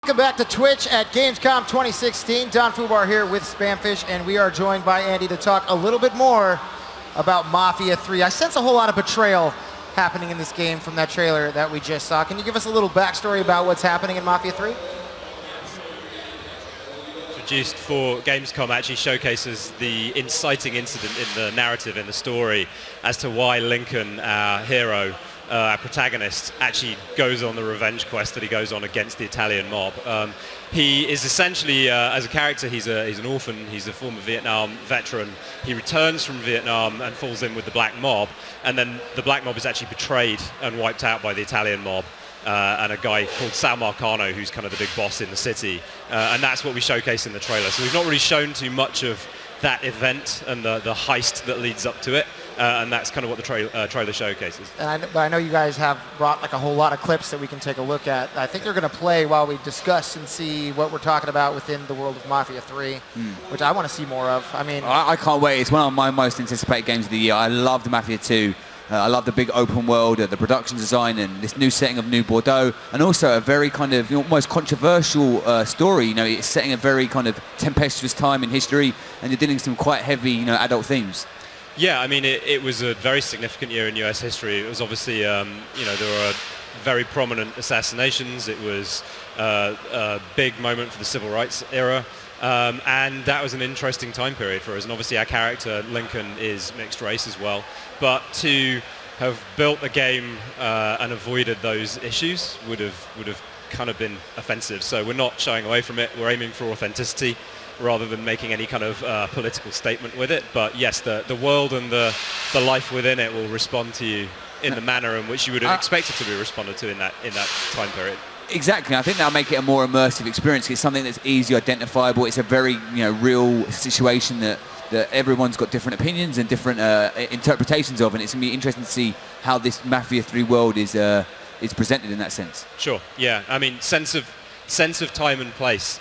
Welcome back to Twitch at Gamescom 2016. Don Fubar here with Spamfish, and we are joined by Andy to talk a little bit more about Mafia 3. I sense a whole lot of betrayal happening in this game from that trailer that we just saw. Can you give us a little backstory about what's happening in Mafia 3? Produced for Gamescom actually showcases the inciting incident in the narrative, in the story, as to why Lincoln, our hero, our protagonist, actually goes on the revenge quest that he goes on against the Italian mob. He is essentially, as a character, he's an orphan. He's a former Vietnam veteran. He returns from Vietnam and falls in with the black mob, and then the black mob is actually betrayed and wiped out by the Italian mob. And a guy called Sal Marcano, who's kind of the big boss in the city. And that's what we showcase in the trailer. So we've not really shown too much of that event and the heist that leads up to it. And that's kind of what the trailer showcases. But I know you guys have brought like a whole lot of clips that we can take a look at. I think they're going to play while we discuss and see what we're talking about within the world of Mafia 3, which I want to see more of. I mean, I can't wait. It's one of my most anticipated games of the year. I loved Mafia 2. I love the big open world, the production design, and this new setting of New Bordeaux, and also a very kind of almost controversial story. It's setting a very kind of tempestuous time in history, and you're dealing with some quite heavy, adult themes. Yeah, I mean, it was a very significant year in US history. It was obviously, there were very prominent assassinations. It was a big moment for the civil rights era. And that was an interesting time period for us. And obviously our character, Lincoln, is mixed race as well. But to have built a game and avoided those issues would have kind of been offensive. So we're not shying away from it. We're aiming for authenticity rather than making any kind of political statement with it. But yes, the world and the life within it will respond to you in the manner in which you would have expected to be responded to in that time period. Exactly. I think that'll make it a more immersive experience. It's something that's easily identifiable. It's a very real situation that everyone's got different opinions and different interpretations of, and it's going to be interesting to see how this Mafia 3 world is presented in that sense. Sure. Yeah. I mean, sense of time and place,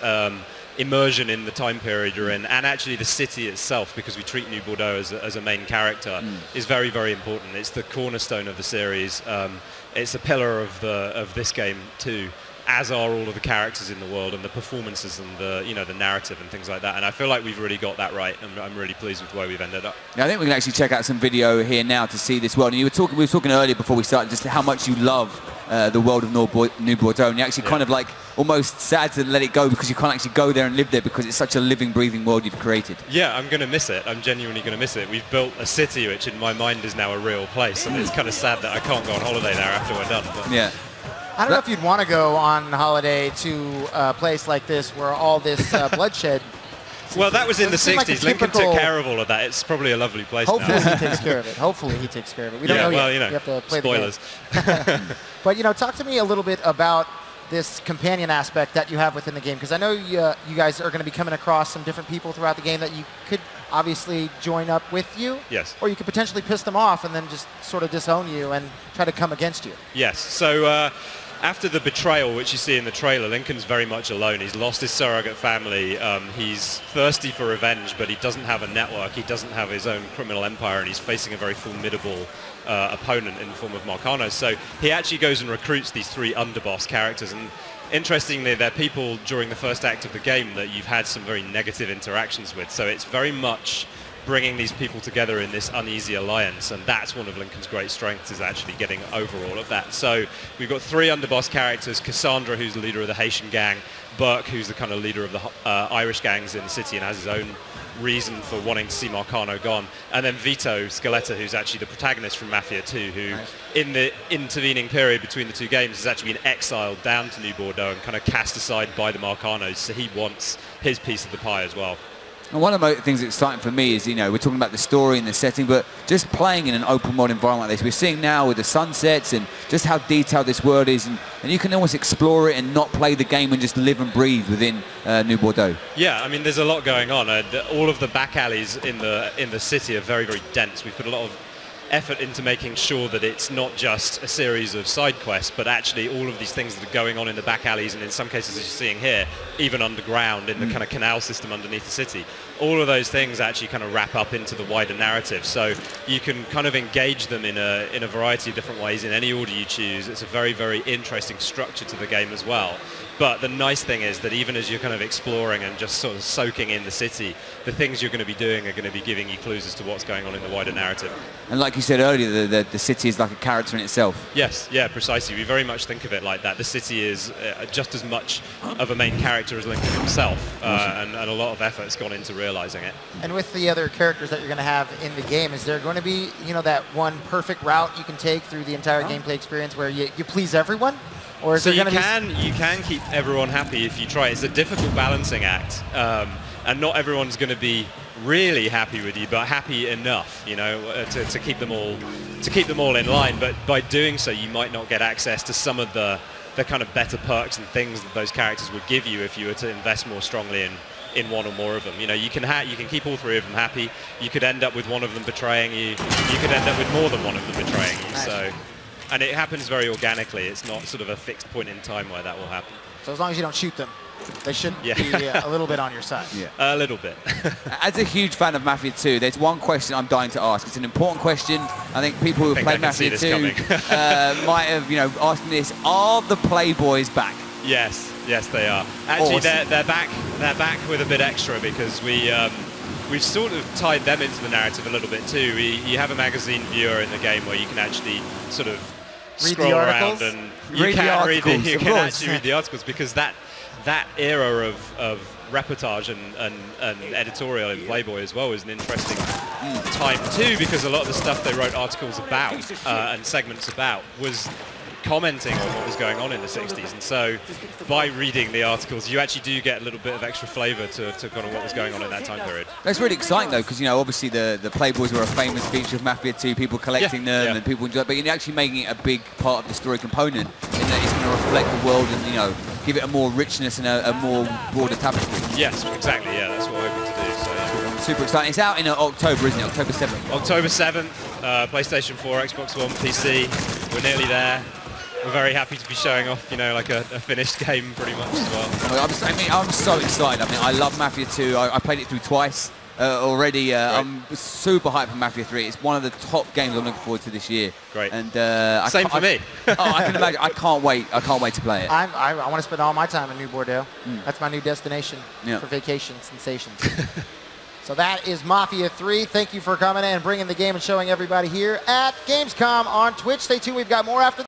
immersion in the time period you're in, and actually the city itself, because we treat New Bordeaux as a main character, is very, very important. It's the cornerstone of the series. It's a pillar of this game too, as are all of the characters in the world and the performances and the narrative and things like that. And I feel like we've really got that right, and I'm really pleased with where we've ended up. Yeah, I think we can actually check out some video here now to see this world. And we were talking earlier before we started just how much you love the world of New Bordeaux, and you're actually kind of like almost sad to let it go because you can't actually go there and live there because it's such a living, breathing world you've created. Yeah, I'm going to miss it. I'm genuinely going to miss it. We've built a city which in my mind is now a real place, and it's kind of sad that I can't go on holiday there after we're done. But. Yeah. I don't know if you'd want to go on holiday to a place like this where all this bloodshed. Well, that was in the 60s. Like Lincoln took care of all of that. It's probably a lovely place Hopefully now. he takes care of it. Hopefully he takes care of it. We don't know well, yet. You have to play spoilers. The game. But, talk to me a little bit about this companion aspect that you have within the game, because I know you guys are going to be coming across some different people throughout the game that you could obviously join up with you. Yes. Or you could potentially piss them off and then just sort of disown you and try to come against you. Yes. So after the betrayal, which you see in the trailer, Lincoln's very much alone. He's lost his surrogate family. He's thirsty for revenge, but he doesn't have a network. He doesn't have his own criminal empire, and he's facing a very formidable opponent in the form of Marcano. So he actually goes and recruits these 3 underboss characters. And interestingly, they're people during the first act of the game that you've had some very negative interactions with. So it's very much bringing these people together in this uneasy alliance, and that's one of Lincoln's great strengths, is actually getting over all of that. So we've got 3 underboss characters: Cassandra, who's the leader of the Haitian gang; Burke, who's the kind of leader of the Irish gangs in the city and has his own reason for wanting to see Marcano gone; and then Vito Scaletta, who's actually the protagonist from Mafia 2, who in the intervening period between the 2 games has actually been exiled down to New Bordeaux and kind of cast aside by the Marcanos, so he wants his piece of the pie as well. And one of the things that's exciting for me is, we're talking about the story and the setting, but just playing in an open world environment like this. We're seeing now with the sunsets and just how detailed this world is, and you can almost explore it and not play the game and just live and breathe within New Bordeaux. Yeah, I mean, there's a lot going on. All of the back alleys in the city are very, very dense. We've put a lot of effort into making sure that it's not just a series of side quests, but actually all of these things that are going on in the back alleys, and in some cases, as you're seeing here, even underground in the kind of canal system underneath the city. All of those things actually kind of wrap up into the wider narrative, so you can kind of engage them in a variety of different ways in any order you choose. It's a very, very interesting structure to the game as well. But the nice thing is that even as you're kind of exploring and just sort of soaking in the city, the things you're going to be doing are going to be giving you clues as to what's going on in the wider narrative. And like you said earlier, the city is like a character in itself. Yes, yeah, precisely. We very much think of it like that. The city is just as much of a main character as Lincoln himself, and a lot of effort's gone into realizing it. And with the other characters that you're going to have in the game, is there going to be, that one perfect route you can take through the entire gameplay experience where you please everyone? Or is so there you can keep everyone happy if you try. It's a difficult balancing act, and not everyone's going to be really happy with you, but happy enough, to keep them all in line. But by doing so, you might not get access to some of the kind of better perks and things that those characters would give you if you were to invest more strongly in one or more of them. You can keep all three of them happy. You could end up with one of them betraying you. You could end up with more than one of them betraying you. So. And it happens very organically. It's not sort of a fixed point in time where that will happen. So as long as you don't shoot them, they should be a little bit on your side. Yeah. A little bit. As a huge fan of Mafia 2, there's one question I'm dying to ask. It's an important question. I think people who play Mafia 2 might have, asked me this. Are the Playboys back? Yes, they are. Actually, awesome. they're back with a bit extra because we've sort of tied them into the narrative a little bit too. You have a magazine viewer in the game where you can actually sort of scroll around and you can actually read the articles, because that era of reportage and editorial in Playboy as well is an interesting time too, because a lot of the stuff they wrote articles about and segments about was commenting on what was going on in the 60s, and so by reading the articles you actually do get a little bit of extra flavour to kind of what was going on in that time period. That's really exciting though, because obviously the Playboys were a famous feature of Mafia 2, people collecting them and people enjoy it, but you're actually making it a big part of the story component in that it's going to reflect the world and give it a more richness and a more broader tapestry. Yes, exactly, yeah, that's what we're hoping to do. So, super exciting. It's out in October, isn't it? October 7th. October 7th, PlayStation 4, Xbox One, PC. We're nearly there. We're very happy to be showing off, like a finished game pretty much as well. I'm so excited. I love Mafia 2. I played it through twice already. Right. I'm super hyped for Mafia 3. It's one of the top games I'm looking forward to this year. Great. And same for me. I can imagine. I can't wait. I can't wait to play it. I want to spend all my time in New Bordeaux. That's my new destination for vacation sensations. So that is Mafia 3. Thank you for coming in and bringing the game and showing everybody here at Gamescom on Twitch. Stay tuned. We've got more after